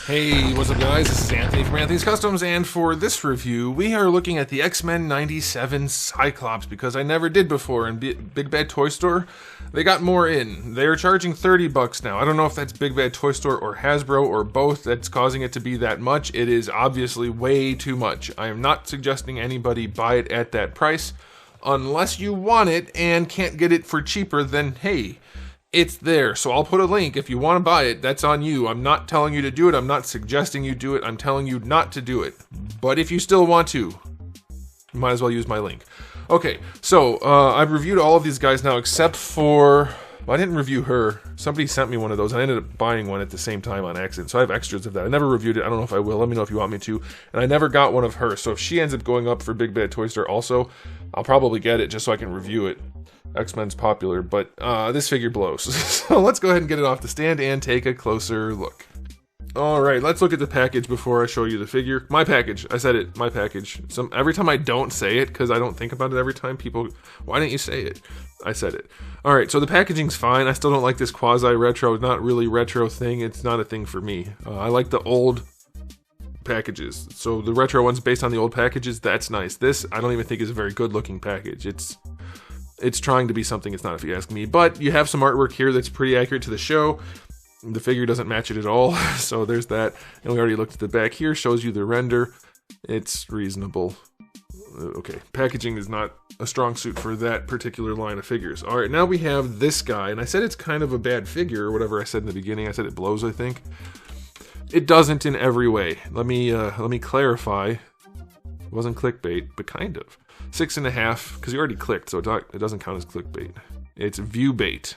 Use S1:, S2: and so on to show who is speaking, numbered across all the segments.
S1: Hey, what's up guys? This is Anthony from Anthony's Customs, and for this review, we are looking at the X-Men 97 Cyclops, because I never did before in Big Bad Toy Store. They got more in. They are charging $30 now. I don't know if that's Big Bad Toy Store or Hasbro or both that's causing it to be that much. It is obviously way too much. I am not suggesting anybody buy it at that price. Unless you want it and can't get it for cheaper, then hey, it's there. So I'll put a link. If you want to buy it, that's on you. I'm not telling you to do it. I'm not suggesting you do it. I'm telling you not to do it. But if you still want to, you might as well use my link. Okay, so I've reviewed all of these guys now except for... Well, I didn't review her. Somebody sent me one of those. I ended up buying one at the same time on accident. So I have extras of that. I never reviewed it. I don't know if I will. Let me know if you want me to. And I never got one of her. So if she ends up going up for Big Bad Toy Store also, I'll probably get it just so I can review it. X-Men's popular, but this figure blows. So let's go ahead and get it off the stand and take a closer look. Alright, let's look at the package before I show you the figure. My package. I said it. My package. Every time I don't say it, because I don't think about it every time, people, why didn't you say it? I said it. Alright, so the packaging's fine. I still don't like this quasi-retro, not really retro thing. It's not a thing for me. I like the old packages. So the retro ones based on the old packages, that's nice. This, I don't even think is a very good looking package. It's trying to be something it's not, if you ask me. But you have some artwork here that's pretty accurate to the show. The figure doesn't match it at all, so there's that. And we already looked at the back here, shows you the render. It's reasonable. Okay, packaging is not a strong suit for that particular line of figures. Alright, now we have this guy, and I said it's kind of a bad figure, or whatever I said in the beginning. I said it blows, I think. It doesn't in every way. Let me clarify. It wasn't clickbait, but kind of. 6.5, because you already clicked, so it doesn't count as clickbait. It's view bait.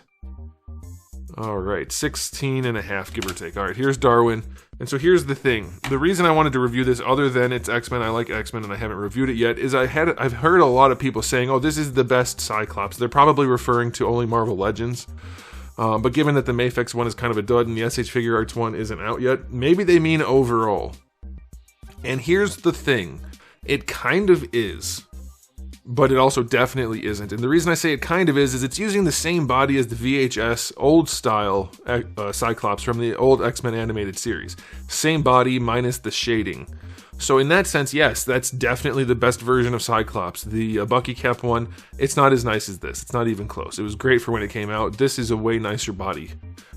S1: Alright, 16.5, give or take. Alright, here's Darwin. And so here's the thing. The reason I wanted to review this, other than it's X-Men, I like X-Men and I haven't reviewed it yet, is I've heard a lot of people saying, oh, this is the best Cyclops. They're probably referring to only Marvel Legends. But given that the Mayfix one is kind of a dud and the SH Figure Arts one isn't out yet, maybe they mean overall. And here's the thing. It kind of is. But it also definitely isn't. And the reason I say it kind of is it's using the same body as the VHS old style Cyclops from the old X-Men animated series. Same body minus the shading. So in that sense, yes, that's definitely the best version of Cyclops. The Bucky Cap one, it's not as nice as this. It's not even close. It was great for when it came out. This is a way nicer body.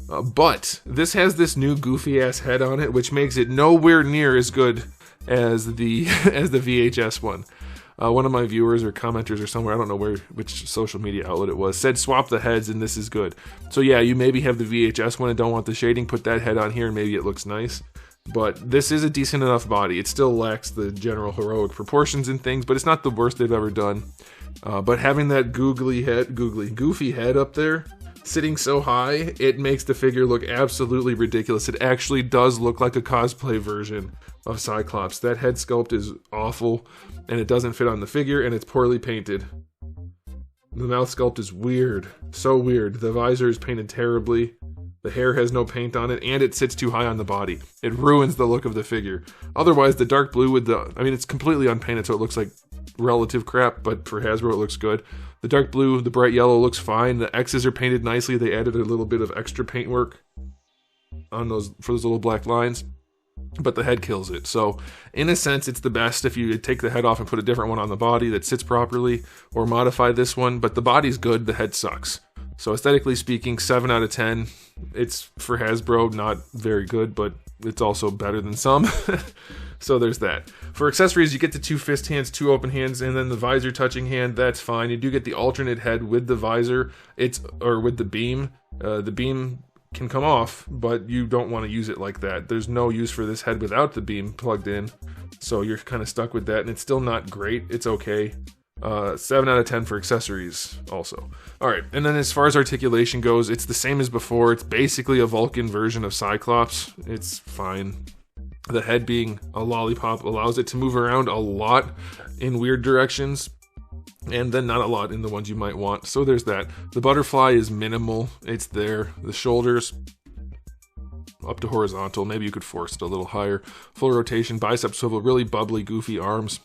S1: But this has this new goofy ass head on it, which makes it nowhere near as good as the VHS one. One of my viewers or commenters or somewhere, I don't know which social media outlet it was, said swap the heads and this is good. So yeah, you maybe have the VHS one and don't want the shading, put that head on here and maybe it looks nice. But this is a decent enough body. It still lacks the general heroic proportions and things, but it's not the worst they've ever done. But having that goofy head up there, sitting so high, it makes the figure look absolutely ridiculous. It actually does look like a cosplay version of Cyclops. That head sculpt is awful, and it doesn't fit on the figure, and it's poorly painted. The mouth sculpt is weird. So weird. The visor is painted terribly. The hair has no paint on it, and it sits too high on the body. It ruins the look of the figure. Otherwise, the dark blue with the... I mean, it's completely unpainted, so it looks like relative crap, but for Hasbro, it looks good. The dark blue, the bright yellow looks fine. The X's are painted nicely. They added a little bit of extra paint work on for those little black lines. But the head kills it. So, in a sense, it's the best if you take the head off and put a different one on the body that sits properly, or modify this one. But the body's good, the head sucks. So, aesthetically speaking, 7 out of 10. It's, for Hasbro, not very good, but it's also better than some. So there's that. For accessories, you get the 2 fist hands, 2 open hands, and then the visor touching hand. That's fine. You do get the alternate head with the visor, or with the beam. The beam can come off, but you don't want to use it like that. There's no use for this head without the beam plugged in, so you're kind of stuck with that, and it's still not great. It's okay. 7 out of 10 for accessories also. Alright, and then as far as articulation goes, it's the same as before. It's basically a Vulcan version of Cyclops. It's fine. The head being a lollipop allows it to move around a lot in weird directions, and then not a lot in the ones you might want. So there's that. The butterfly is minimal. It's there. The shoulders up to horizontal. Maybe you could force it a little higher. Full rotation, bicep swivel, really bubbly, goofy arms.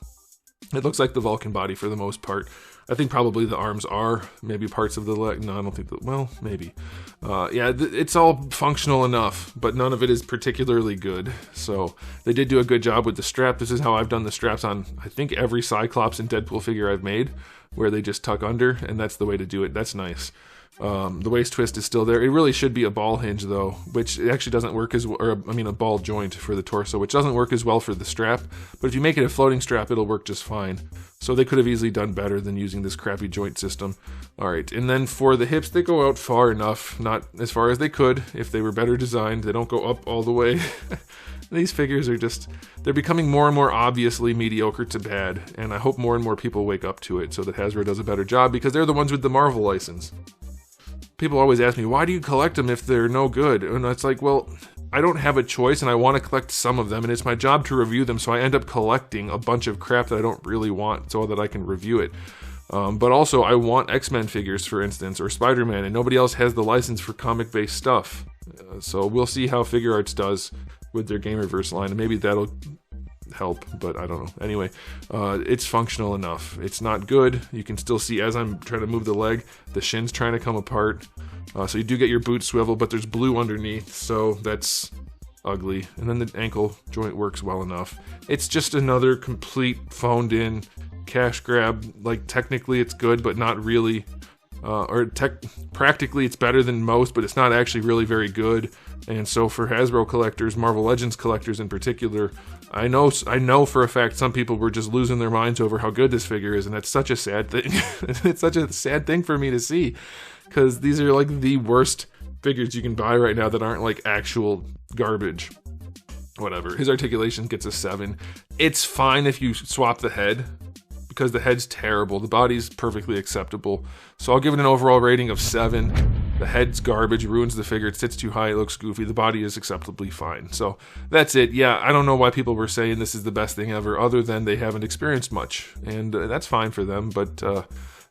S1: It looks like the Vulcan body for the most part. I think probably the arms are, maybe parts of the leg. No, I don't think that, well, maybe. Yeah, it's all functional enough, but none of it is particularly good. So they did do a good job with the strap. This is how I've done the straps on, I think, every Cyclops and Deadpool figure I've made, where they just tuck under, and that's the way to do it. That's nice. The waist twist is still there. It really should be a ball hinge though, which actually doesn't work as, or I mean a ball joint for the torso, which doesn't work as well for the strap. But if you make it a floating strap, it'll work just fine. So they could have easily done better than using this crappy joint system. All right, and then for the hips, they go out far enough, not as far as they could if they were better designed. They don't go up all the way. These figures are just, they're becoming more and more obviously mediocre to bad, and I hope more and more people wake up to it so that Hasbro does a better job, because they're the ones with the Marvel license. People always ask me, why do you collect them if they're no good? And it's like, well, I don't have a choice, and I want to collect some of them, and it's my job to review them, so I end up collecting a bunch of crap that I don't really want so that I can review it. But also, I want X-Men figures, for instance, or Spider-Man, and nobody else has the license for comic-based stuff. So we'll see how Figure Arts does with their Gamerverse line, and maybe that'll help, but I don't know. Anyway, it's functional enough. It's not good. You can still see, as I'm trying to move the leg, the shin's trying to come apart. So you do get your boot swivel, but there's blue underneath, so that's ugly. And then the ankle joint works well enough. It's just another complete phoned in cash grab. Like, technically it's good, but not really. Practically it's better than most, but it's not actually really very good. And so for Hasbro collectors, Marvel Legends collectors in particular, I know for a fact some people were just losing their minds over how good this figure is, and that's such a sad thing. It's such a sad thing for me to see, because these are like the worst figures you can buy right now that aren't like actual garbage. Whatever. His articulation gets a 7. It's fine if you swap the head, because the head's terrible. The body's perfectly acceptable. So I'll give it an overall rating of 7. The head's garbage, ruins the figure, it sits too high, it looks goofy. The body is acceptably fine. So that's it. Yeah, I don't know why people were saying this is the best thing ever, other than they haven't experienced much. And that's fine for them, but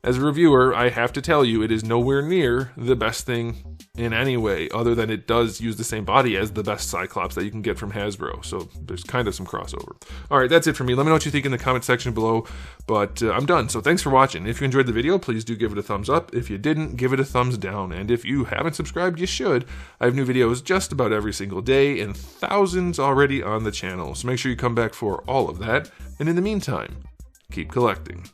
S1: as a reviewer, I have to tell you, it is nowhere near the best thing in any way, other than it does use the same body as the best Cyclops that you can get from Hasbro. So there's kind of some crossover. All right, that's it for me. Let me know what you think in the comment section below, but I'm done. So thanks for watching. If you enjoyed the video, please do give it a thumbs up. If you didn't, give it a thumbs down. And if you haven't subscribed, you should. I have new videos just about every single day, and thousands already on the channel. So make sure you come back for all of that. And in the meantime, keep collecting.